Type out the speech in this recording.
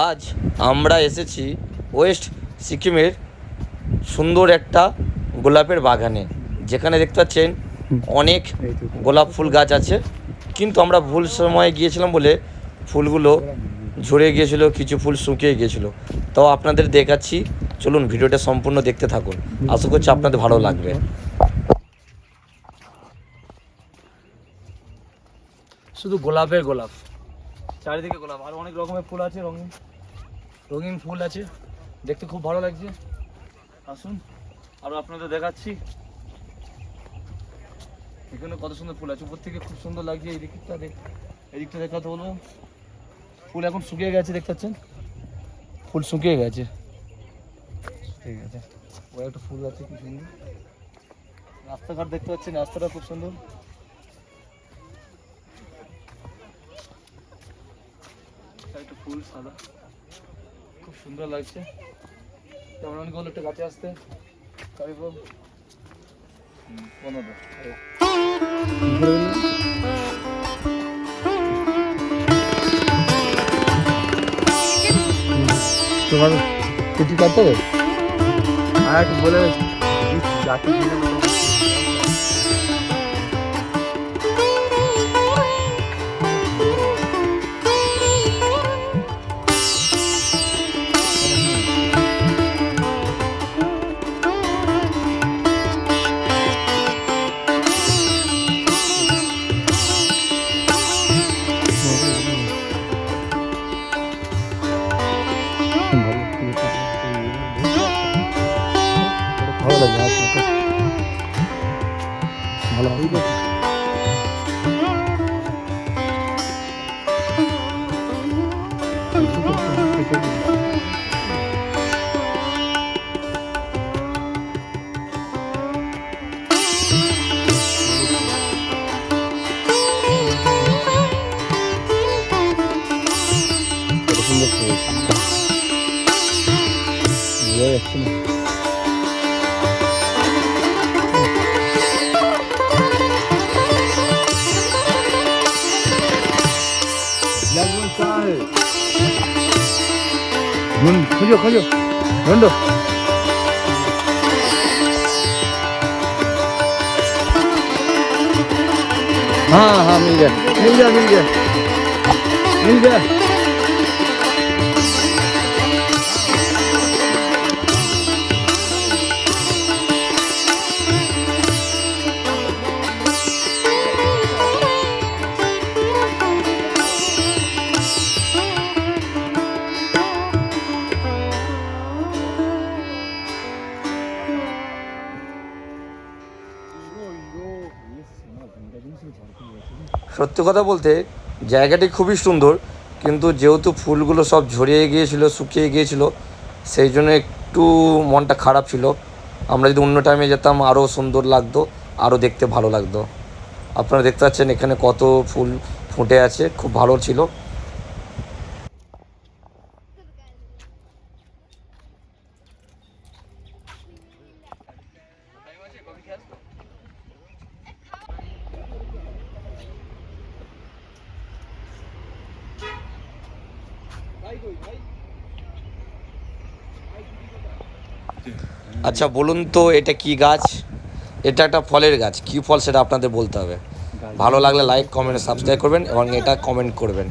আজ আমরা এসেছি ওয়েস্ট সিকিমের সুন্দর একটা গোলাপের বাগানে, যেখানে দেখতে পাচ্ছেন অনেক গোলাপ ফুল গাছ আছে, কিন্তু আমরা ভুল সময়ে গিয়েছিলাম বলে ফুলগুলো ঝরে গিয়েছিল, কিছু ফুল শুকিয়ে গিয়েছিল। তো আপনাদের দেখাচ্ছি, চলুন ভিডিওটা সম্পূর্ণ দেখতে থাকুন, আশা করছি আপনাদের ভালো লাগবে। শুধু গোলাপের গোলাপ, চারিদিকে গোলাপ, আর অনেক রকমের ফুল আছে, রঙিন রঙিন ফুল আছে, দেখতে খুব ভালো লাগছে। আসুন আরও আপনাদের দেখাচ্ছি, এখানে কত সুন্দর ফুল আছে, উপর থেকে খুব সুন্দর লাগছে। এদিকটা দেখাতে বলবো, ফুল এখন শুকিয়ে গেছে, দেখতে পাচ্ছেন ফুল শুকিয়ে গেছে। ঠিক আছে, ওই একটা ফুল আছে কি সুন্দর, রাস্তাঘাট দেখতে পাচ্ছেন, রাস্তাটা খুব সুন্দর। একটা ফুল সাদা, খুব সুন্দর লাগছে। তেমন অনেক একটা গাছে আসতে কারিগর 15 তোমার কিছু করতে হবে আর একটু বলে গাছে ভালো লাগে, ভালো লাগে। खोलो खोलो ढूंढो। हाँ हाँ मिल गया मिल गया मिल गया मिल गया। সত্যি কথা বলতে জায়গাটি খুবই সুন্দর, কিন্তু যেহেতু ফুলগুলো সব ঝরিয়ে গিয়েছিল, শুকিয়ে গিয়েছিল, সেই জন্য একটু মনটা খারাপ ছিল। আমরা যদি অন্য টাইমে যেতাম আরও সুন্দর লাগতো, আরও দেখতে ভালো লাগতো। আপনারা দেখতে পাচ্ছেন এখানে কত ফুল ফুটে আছে, খুব ভালো ছিল। আচ্ছা বলুন তো, এটা কি গাছ? এটা একটা ফলের গাছ, কী ফল সেটা আপনাদের বলতে হবে। ভালো লাগলে লাইক কমেন্ট সাবস্ক্রাইব করবেন এবং এটা কমেন্ট করবেন।